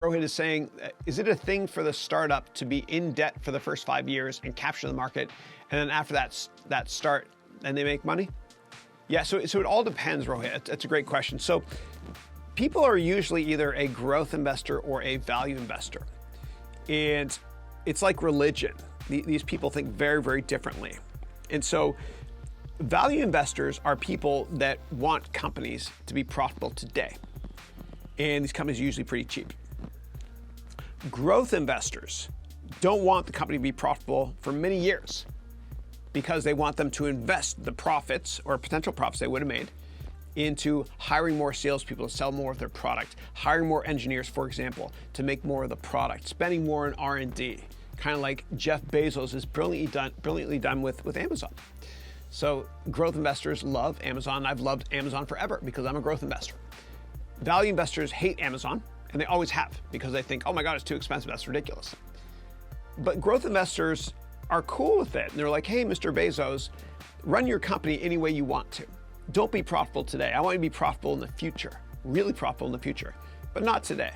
Rohit is saying, is it a thing for the startup to be in debt for the first 5 years and capture the market, and then after that start, then they make money? Yeah, so it all depends, Rohit. That's a great question. So people are usually either a growth investor or a value investor. And it's like religion. These people think very, very differently. And so value investors are people that want companies to be profitable today. And these companies are usually pretty cheap. Growth investors don't want the company to be profitable for many years because they want them to invest the profits or potential profits they would have made into hiring more salespeople to sell more of their product, hiring more engineers, for example, to make more of the product, spending more in R&D, kind of like Jeff Bezos is brilliantly done with Amazon. So growth investors love Amazon. I've loved Amazon forever because I'm a growth investor. Value investors hate Amazon, and they always have, because they think, oh my God, it's too expensive, that's ridiculous. But growth investors are cool with it. And they're like, hey, Mr. Bezos, run your company any way you want to. Don't be profitable today. I want you to be profitable in the future, really profitable in the future, but not today.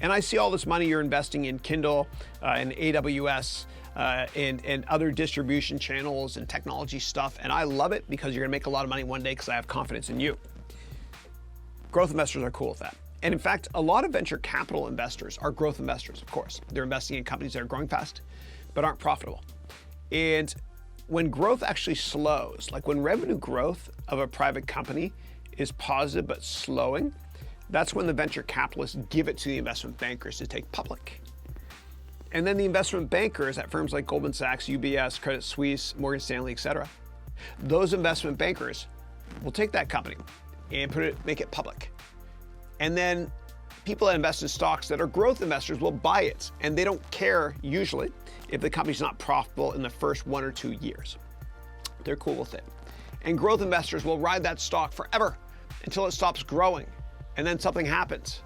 And I see all this money you're investing in Kindle and AWS and other distribution channels and technology stuff. And I love it because you're gonna make a lot of money one day because I have confidence in you. Growth investors are cool with that. And in fact, a lot of venture capital investors are growth investors, of course. They're investing in companies that are growing fast, but aren't profitable. And when growth actually slows, like when revenue growth of a private company is positive but slowing, that's when the venture capitalists give it to the investment bankers to take public. And then the investment bankers at firms like Goldman Sachs, UBS, Credit Suisse, Morgan Stanley, etc., those investment bankers will take that company and make it public. And then people that invest in stocks that are growth investors will buy it, and they don't care usually if the company's not profitable in the first 1 or 2 years. They're cool with it. And growth investors will ride that stock forever until it stops growing, and then something happens.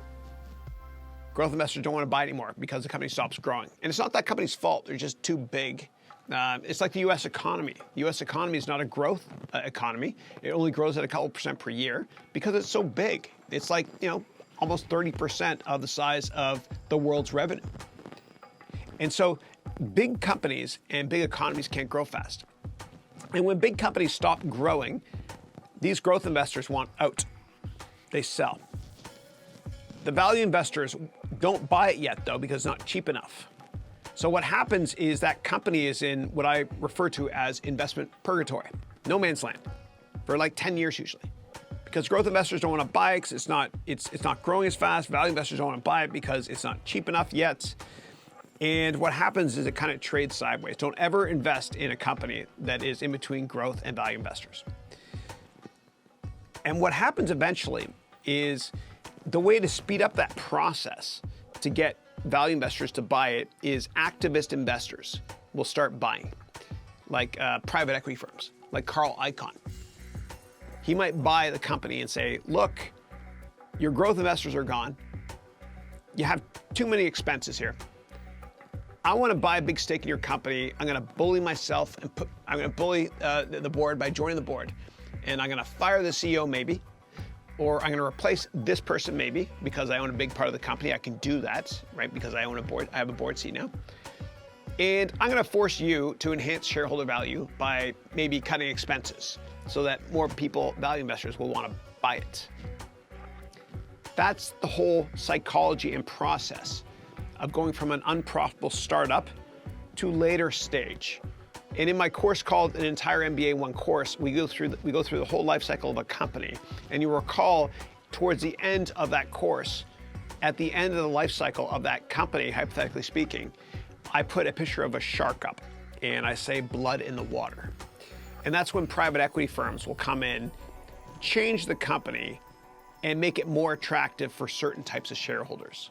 Growth investors don't want to buy anymore because the company stops growing. And it's not that company's fault, they're just too big. It's like the US economy. The US economy is not a growth economy. It only grows at a couple percent per year because it's so big. It's like, almost 30% of the size of the world's revenue. And so big companies and big economies can't grow fast. And when big companies stop growing, these growth investors want out. They sell. The value investors don't buy it yet, though, because it's not cheap enough. So what happens is that company is in what I refer to as investment purgatory, no man's land, for like 10 years usually. Because growth investors don't want to buy it because it's not growing as fast. Value investors don't want to buy it because it's not cheap enough yet. And what happens is it kind of trades sideways. Don't ever invest in a company that is in between growth and value investors. And what happens eventually is the way to speed up that process to get value investors to buy it is activist investors will start buying, like private equity firms, like Carl Icahn. He might buy the company and say, look, your growth investors are gone. You have too many expenses here. I want to buy a big stake in your company. I'm going to bully myself and I'm going to bully the board by joining the board. And I'm going to fire the CEO maybe, or I'm going to replace this person maybe because I own a big part of the company. I can do that, right? Because I own a board. I have a board seat now. And I'm going to force you to enhance shareholder value by maybe cutting expenses so that more people, value investors, will want to buy it. That's the whole psychology and process of going from an unprofitable startup to later stage. And in my course called An Entire MBA in One Course, we go through the whole life cycle of a company. And you recall towards the end of that course, at the end of the life cycle of that company, hypothetically speaking, I put a picture of a shark up and I say blood in the water. And that's when private equity firms will come in, change the company, and make it more attractive for certain types of shareholders.